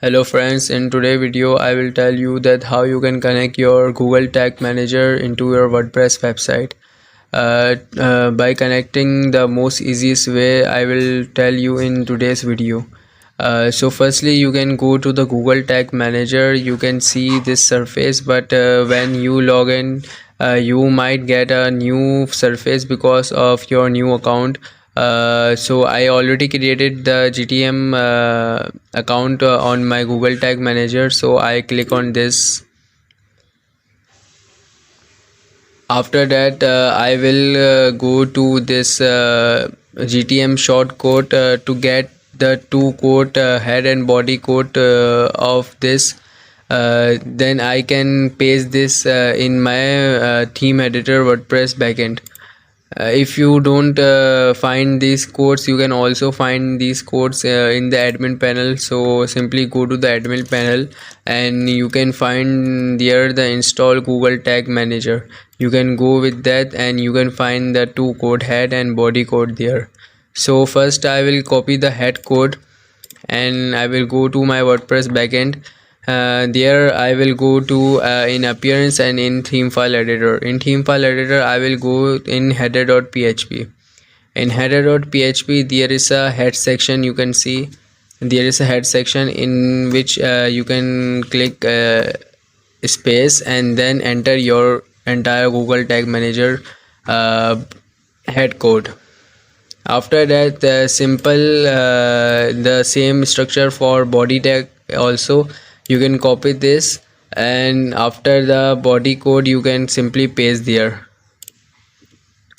Hello friends, in today's video I will tell you that how you can connect your Google Tag Manager into your WordPress website. By connecting the most easiest way I will tell you in today's video. So firstly you can go to the Google Tag Manager. You can see this surface, but when you log in you might get a new surface because of your new account. So I already created the GTM account on my Google Tag Manager, so I click on this. After that I will go to this GTM shortcode to get the two code, head and body code of this. Then I can paste this in my theme editor WordPress backend. If you don't find these codes, you can also find these codes in the admin panel. So simply go to the admin panel and you can find there the install Google Tag Manager. You can go with that and you can find the two code, head and body code there. So first I will copy the head code and I will go to my WordPress backend. There I will go to in appearance and in theme file editor. In theme file editor I will go in header.php. In header.php there is a head section. You can see there is a head section in which you can click space and then enter your entire Google Tag Manager head code. After that the same structure for body tag also. You can copy this and after the body code you can simply paste there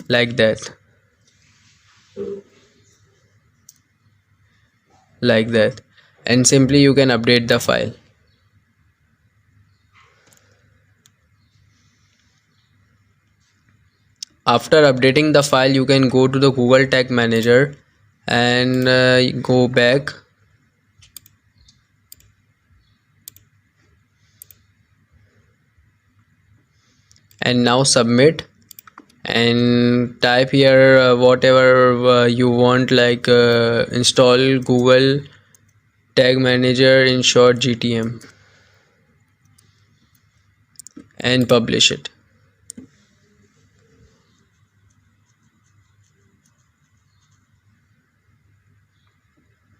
like that, and simply you can update the file. After updating the file you can go to the Google Tag Manager and go back. And now submit and type here whatever you want, like install Google Tag Manager in short GTM, and publish it.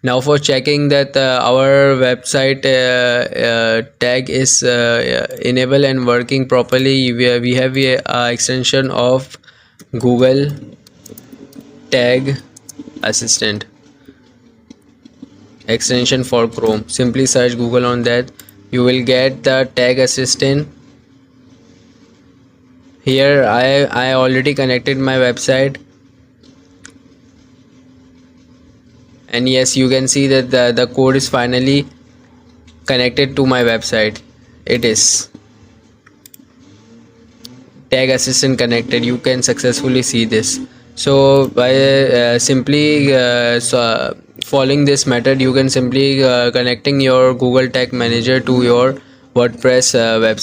Now for checking that our website tag is enabled and working properly, we have a extension of Google Tag Assistant extension for Chrome. Simply search Google on that. You will get the Tag Assistant. Here I already connected my website. And yes, you can see that the code is finally connected to my website. It is Tag Assistant connected. You can successfully see this. So by simply following this method, you can simply connecting your Google Tag Manager to your WordPress website.